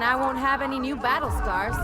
I won't have any new battle scars.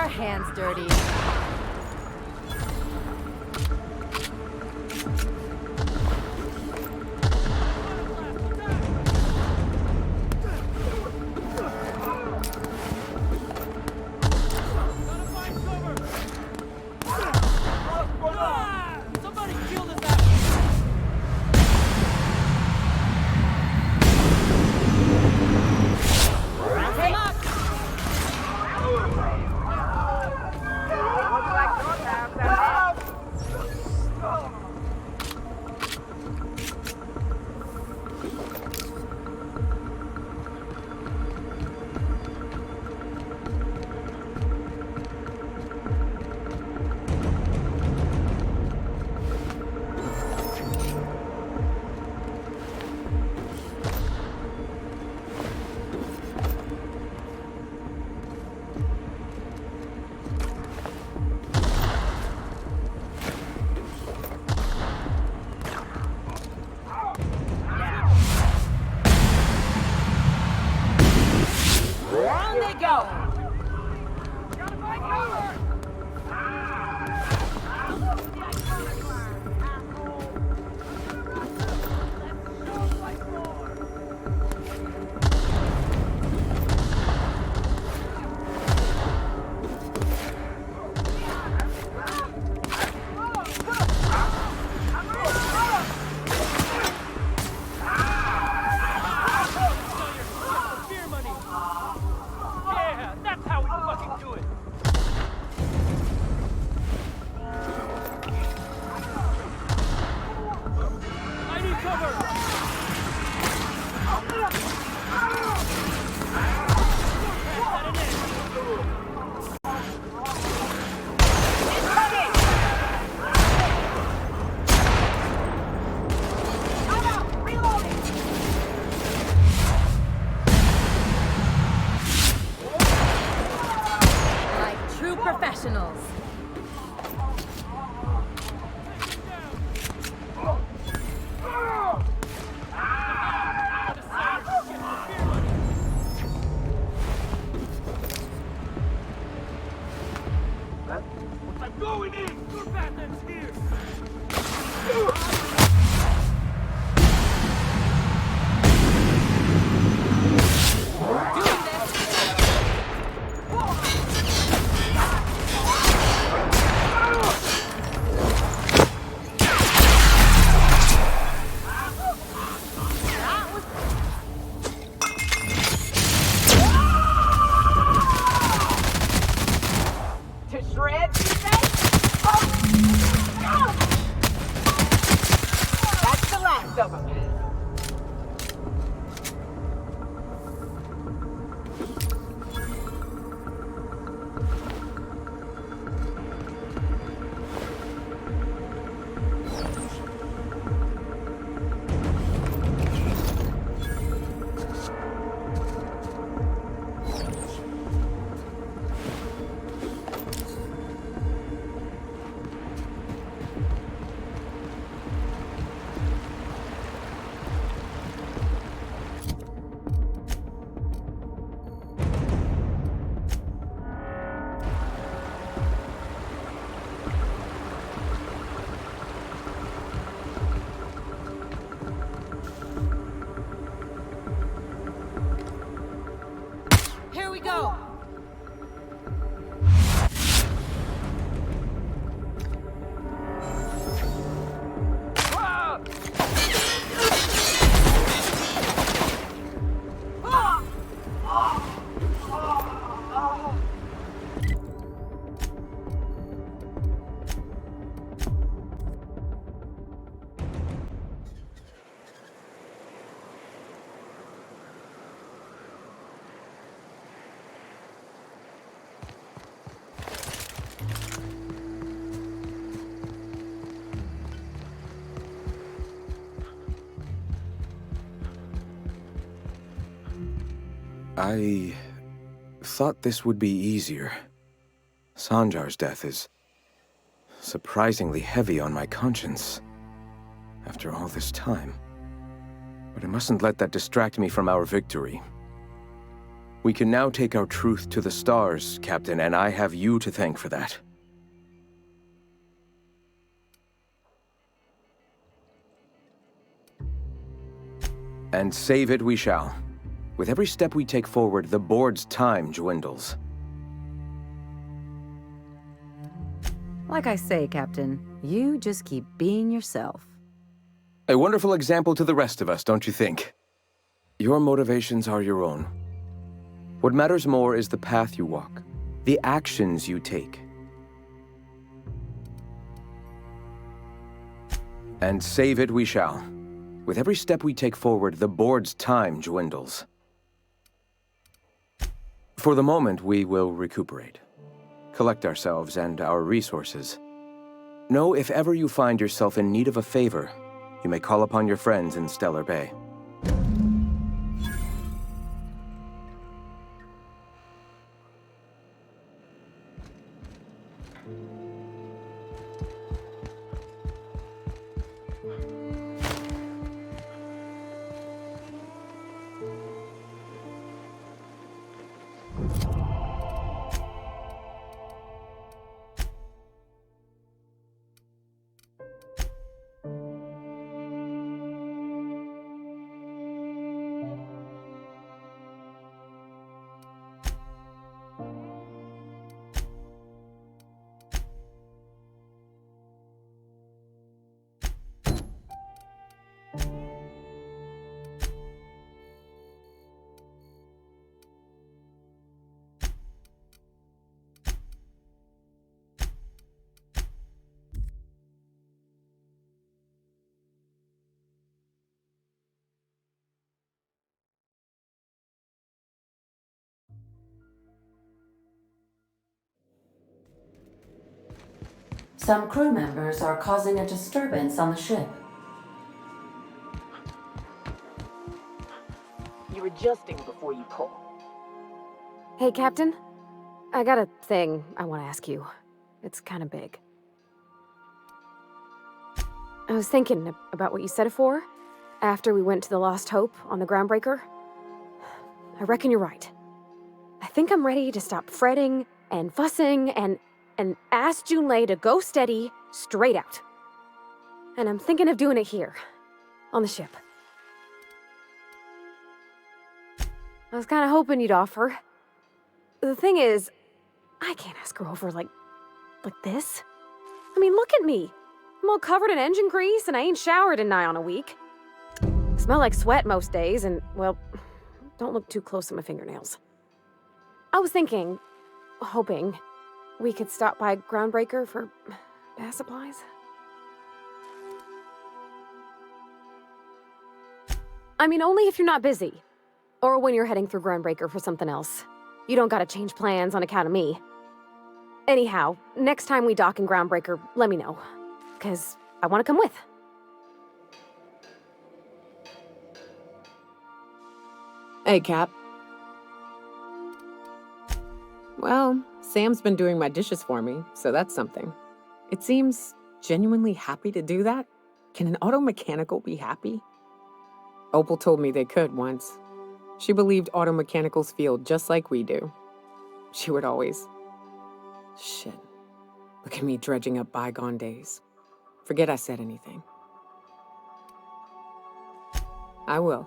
Hands dirty. Professionals. I'm going in! Your batman's here! Son of a... Here we go! I thought this would be easier. Sanjar's death is surprisingly heavy on my conscience after all this time. But I mustn't let that distract me from our victory. We can now take our truth to the stars, Captain, and I have you to thank for that. And save it we shall. With every step we take forward, the board's time dwindles. Like I say, Captain, you just keep being yourself. A wonderful example to the rest of us, don't you think? Your motivations are your own. What matters more is the path you walk, the actions you take. And save it we shall. With every step we take forward, the board's time dwindles. For the moment, we will recuperate, collect ourselves and our resources. Know if ever you find yourself in need of a favor, you may call upon your friends in Stellar Bay. Some crew members are causing a disturbance on the ship. You're adjusting before you pull. Hey, Captain. I got a thing I want to ask you. It's kind of big. I was thinking about what you said afore, after we went to the Lost Hope on the Groundbreaker. I reckon you're right. I think I'm ready to stop fretting and fussing and ask Junlei to go steady, straight out. And I'm thinking of doing it here, on the ship. I was kind of hoping you'd offer. The thing is, I can't ask her over like this. I mean, look at me. I'm all covered in engine grease and I ain't showered in nigh on a week. I smell like sweat most days and, well, don't look too close at my fingernails. I was thinking, hoping, we could stop by Groundbreaker for bath supplies. I mean, only if you're not busy. Or when you're heading through Groundbreaker for something else. You don't gotta change plans on account of me. Anyhow, next time we dock in Groundbreaker, let me know. 'Cause I wanna come with. Hey, Cap. Well, Sam's been doing my dishes for me, so that's something. It seems genuinely happy to do that. Can an auto mechanical be happy? Opal told me they could once. She believed auto mechanicals feel just like we do. She would always... Shit. Look at me dredging up bygone days. Forget I said anything. I will.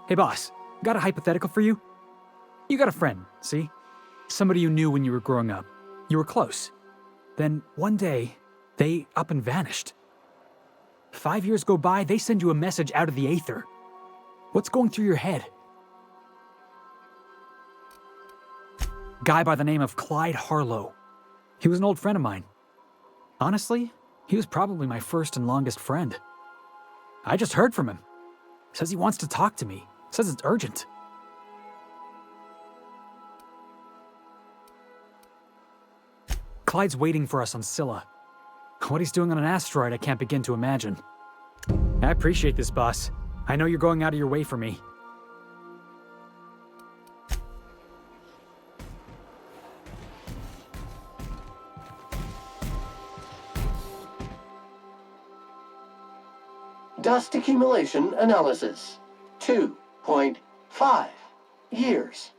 Hey, boss. Got a hypothetical for you? You got a friend, see? Somebody you knew when you were growing up. You were close. Then, one day, they up and vanished. 5 years go by, they send you a message out of the aether. What's going through your head? Guy by the name of Clyde Harlow. He was an old friend of mine. Honestly, he was probably my first and longest friend. I just heard from him. Says he wants to talk to me. Says it's urgent. Clyde's waiting for us on Scylla. What he's doing on an asteroid, I can't begin to imagine. I appreciate this, boss. I know you're going out of your way for me. Dust accumulation analysis. 2.5 years.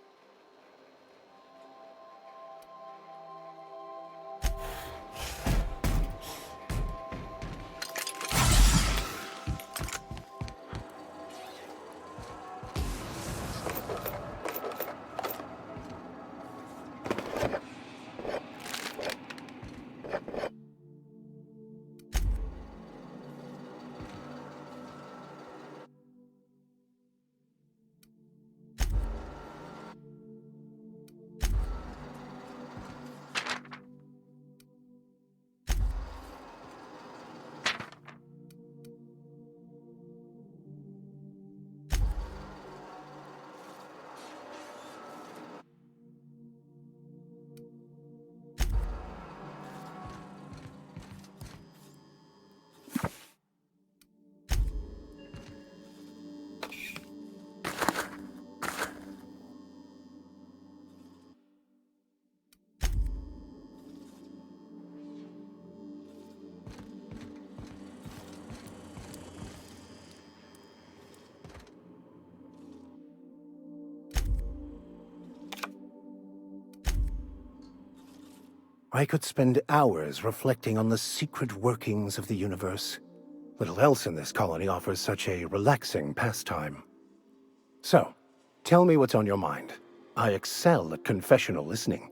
I could spend hours reflecting on the secret workings of the universe. Little else in this colony offers such a relaxing pastime. So, tell me what's on your mind. I excel at confessional listening.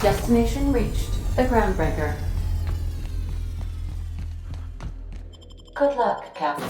Destination reached. The Groundbreaker. Good luck, Captain.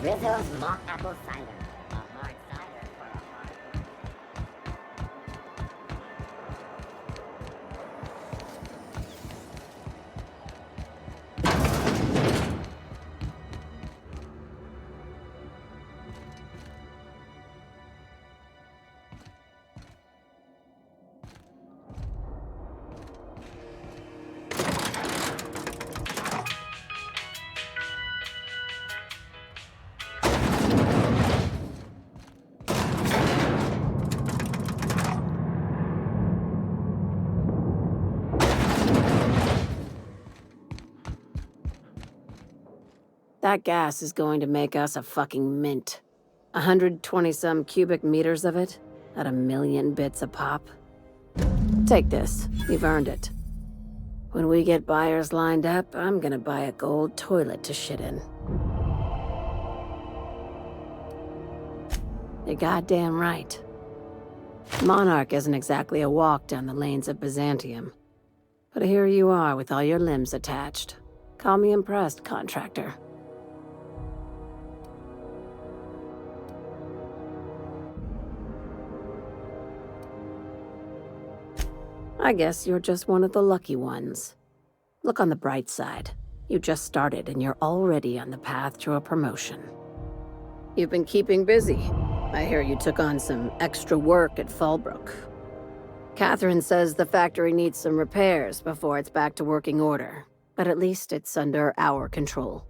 Rizzo's mock apple cider. A hard cider for a hard. That gas is going to make us a fucking mint. 120-some cubic meters of it, at 1,000,000 bits a pop. Take this. You've earned it. When we get buyers lined up, I'm gonna buy a gold toilet to shit in. You're goddamn right. Monarch isn't exactly a walk down the lanes of Byzantium. But here you are with all your limbs attached. Call me impressed, contractor. I guess you're just one of the lucky ones. Look on the bright side. You just started and you're already on the path to a promotion. You've been keeping busy. I hear you took on some extra work at Fallbrook. Catherine says the factory needs some repairs before it's back to working order, but at least it's under our control.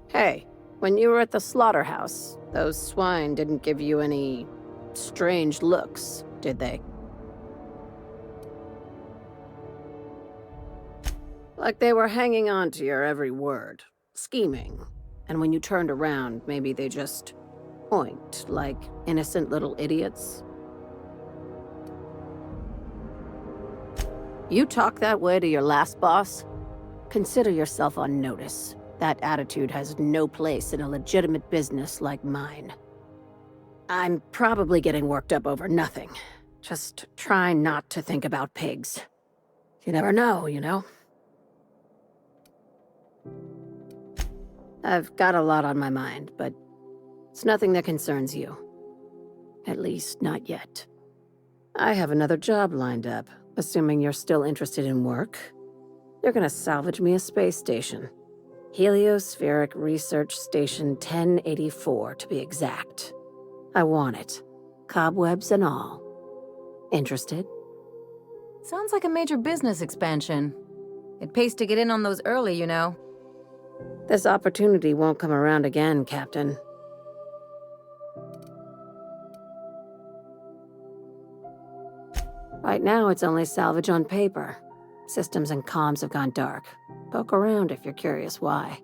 Hey, when you were at the slaughterhouse, those swine didn't give you any strange looks, did they? Like they were hanging on to your every word, scheming. And when you turned around, maybe they just oinked like innocent little idiots. You talk that way to your last boss? Consider yourself on notice. That attitude has no place in a legitimate business like mine. I'm probably getting worked up over nothing. Just try not to think about pigs. You never know, you know? I've got a lot on my mind, but it's nothing that concerns you. At least, not yet. I have another job lined up, assuming you're still interested in work. You're gonna salvage me a space station. Heliospheric Research Station 1084, to be exact. I want it. Cobwebs and all. Interested? Sounds like a major business expansion. It pays to get in on those early, you know. This opportunity won't come around again, Captain. Right now, it's only salvage on paper. Systems and comms have gone dark. Poke around if you're curious why.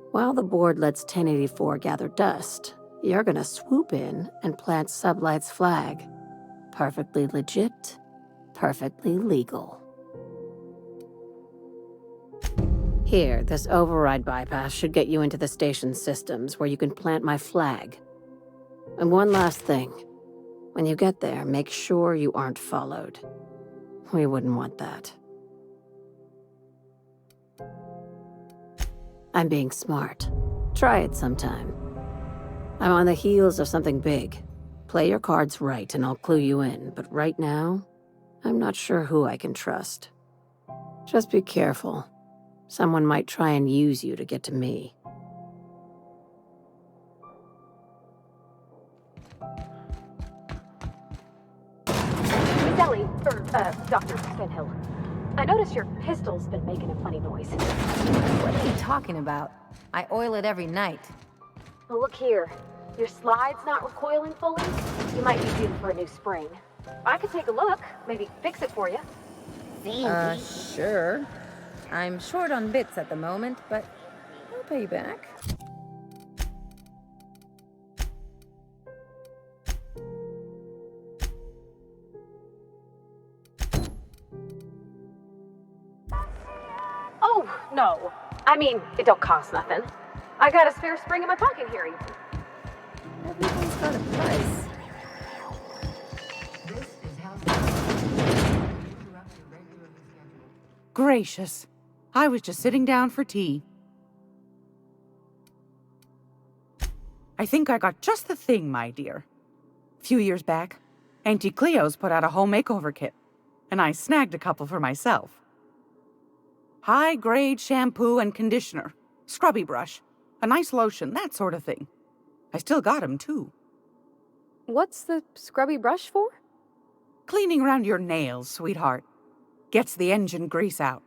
While the board lets 1084 gather dust, you're gonna swoop in and plant Sublight's flag. Perfectly legit, perfectly legal. Here, this override bypass should get you into the station's systems where you can plant my flag. And one last thing. When you get there, make sure you aren't followed. We wouldn't want that. I'm being smart. Try it sometime. I'm on the heels of something big. Play your cards right and I'll clue you in, but right now, I'm not sure who I can trust. Just be careful. Someone might try and use you to get to me. Miss Ellie, Dr. Fenhill. I noticed your pistol's been making a funny noise. What are you talking about? I oil it every night. Well, look here. Your slide's not recoiling fully. You might be due for a new spring. I could take a look, maybe fix it for you. Sure. I'm short on bits at the moment, but I'll pay you back. Oh, no. I mean, it don't cost nothing. I got a spare spring in my pocket here. Everything's got a price. Gracious. I was just sitting down for tea. I think I got just the thing, my dear. A few years back, Auntie Cleo's put out a home makeover kit, and I snagged a couple for myself. High-grade shampoo and conditioner, scrubby brush, a nice lotion, that sort of thing. I still got 'em, too. What's the scrubby brush for? Cleaning around your nails, sweetheart. Gets the engine grease out.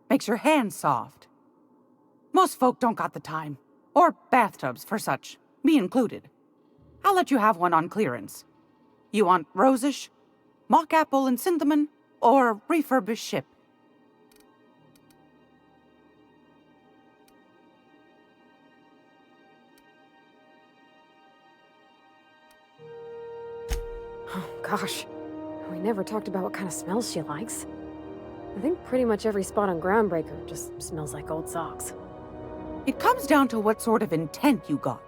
Makes your hands soft. Most folk don't got the time. Or bathtubs for such, me included. I'll let you have one on clearance. You want rosish, mock apple and cinnamon, or refurbished ship? Oh, gosh. We never talked about what kind of smells she likes. I think pretty much every spot on Groundbreaker just smells like old socks. It comes down to what sort of intent you got.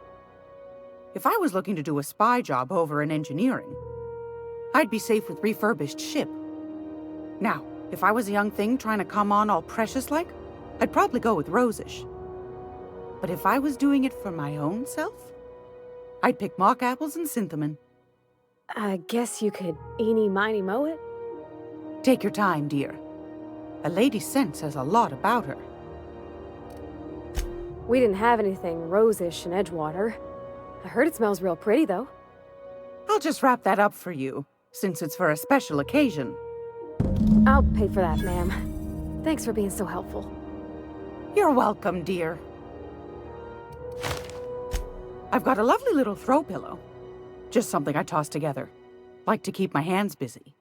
If I was looking to do a spy job over in engineering, I'd be safe with refurbished ship. Now, if I was a young thing trying to come on all precious-like, I'd probably go with rosish. But if I was doing it for my own self, I'd pick mock apples and cinnamon. I guess you could eeny-miny-moe it? Take your time, dear. A lady's scent says a lot about her. We didn't have anything rosish in Edgewater. I heard it smells real pretty, though. I'll just wrap that up for you, since it's for a special occasion. I'll pay for that, ma'am. Thanks for being so helpful. You're welcome, dear. I've got a lovely little throw pillow. Just something I toss together. Like to keep my hands busy.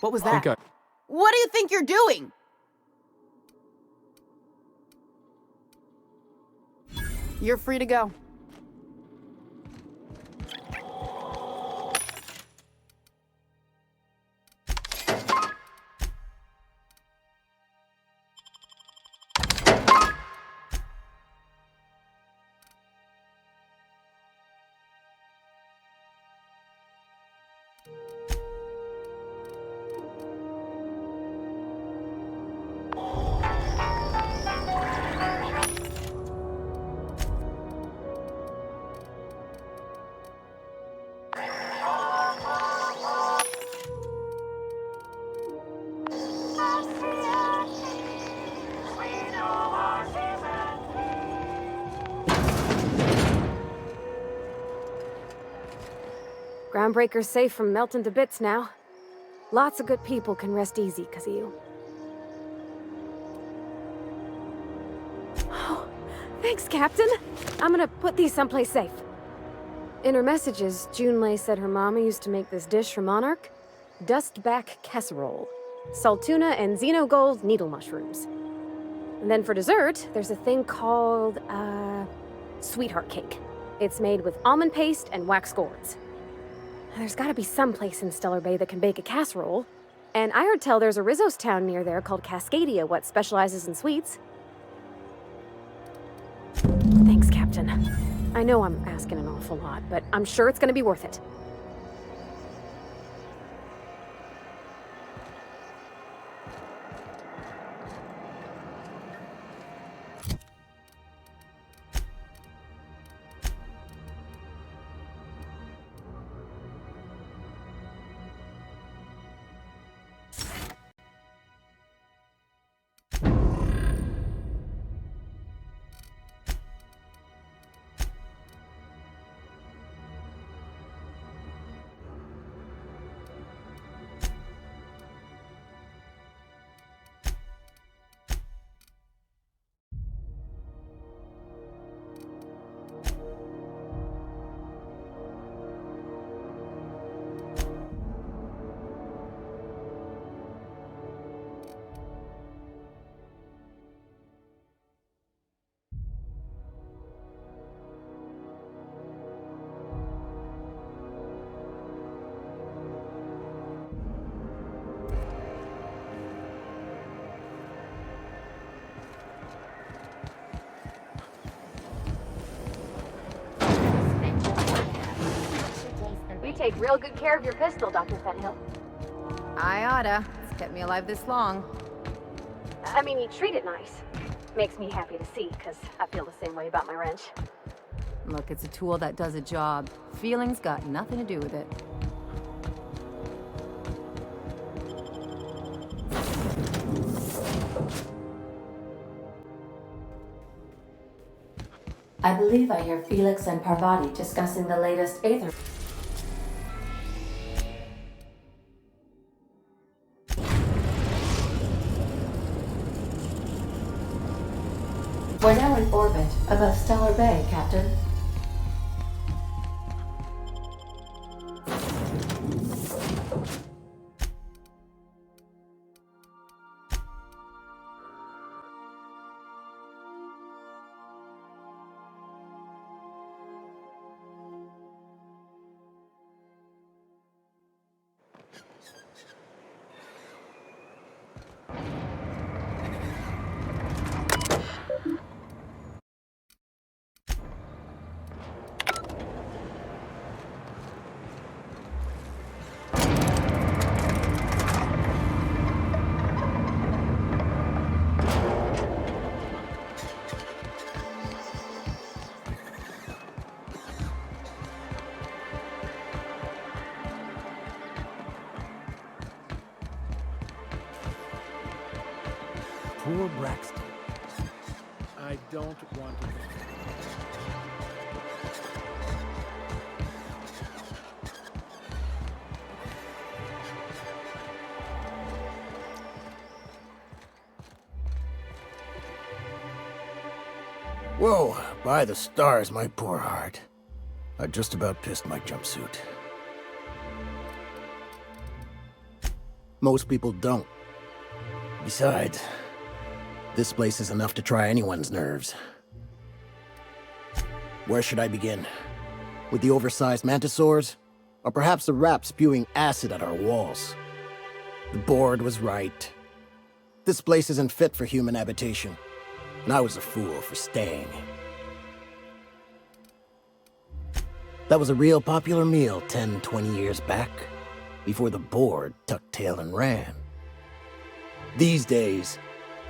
What was that? What do you think you're doing? You're free to go. Groundbreaker's safe from melting to bits now. Lots of good people can rest easy because of you. Oh, thanks, Captain. I'm gonna put these someplace safe. In her messages, Junlei said her mama used to make this dish for Monarch. Dustback casserole. Saltuna and xenogold needle mushrooms. And then for dessert, there's a thing called, sweetheart cake. It's made with almond paste and wax gourds. There's gotta be some place in Stellar Bay that can bake a casserole. And I heard tell there's a Rizzo's town near there called Cascadia what specializes in sweets. Thanks, Captain. I know I'm asking an awful lot, but I'm sure it's gonna be worth it. You take real good care of your pistol, Dr. Fenhill. I oughta. It's kept me alive this long. I mean, you treat it nice. Makes me happy to see, because I feel the same way about my wrench. Look, it's a tool that does a job. Feelings got nothing to do with it. I believe I hear Felix and Parvati discussing the latest Aether. We're now in orbit above Stellar Bay, Captain. Poor Braxton. I don't want to. Whoa, by the stars, my poor heart. I just about pissed my jumpsuit. Most people don't. Besides, this place is enough to try anyone's nerves. Where should I begin? With the oversized mantisaurs? Or perhaps the rap spewing acid at our walls? The board was right. This place isn't fit for human habitation, and I was a fool for staying. That was a real popular meal 10, 20 years back, before the board tucked tail and ran. These days,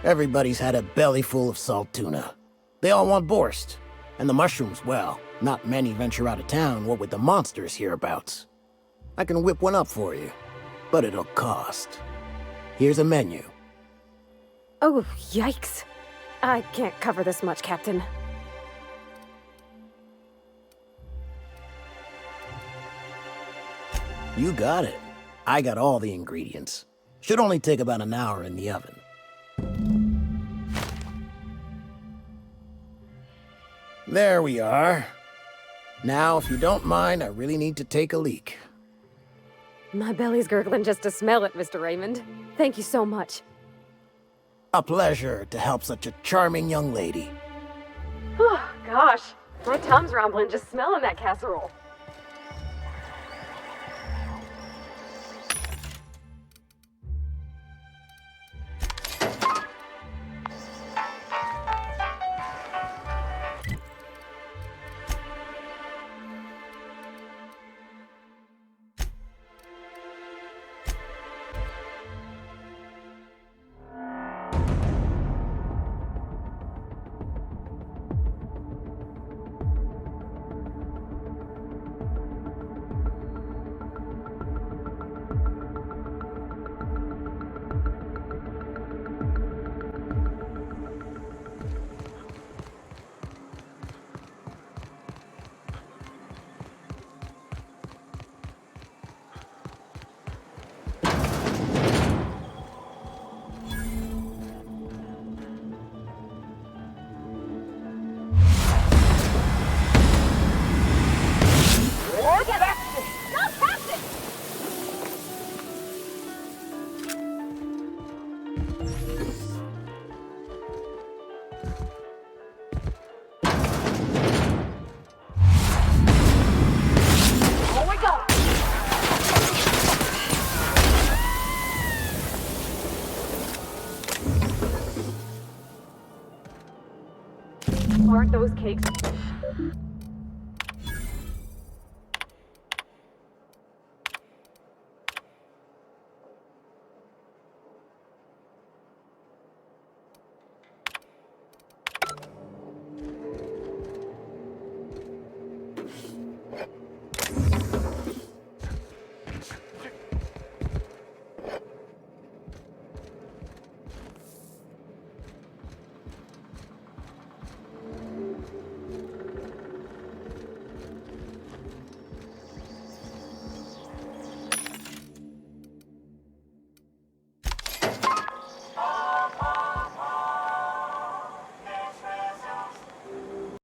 everybody's had a belly full of salt tuna. They all want borscht. And the mushrooms, well, not many venture out of town, what with the monsters hereabouts. I can whip one up for you, but it'll cost. Here's a menu. Oh, yikes. I can't cover this much, Captain. You got it. I got all the ingredients. Should only take about an hour in the oven. There we are. Now, if you don't mind, I really need to take a leak. My belly's gurgling just to smell it, Mr. Raymond. Thank you so much. A pleasure to help such a charming young lady. Oh, gosh. My tum's rumbling just smelling that casserole. Aren't those cakes?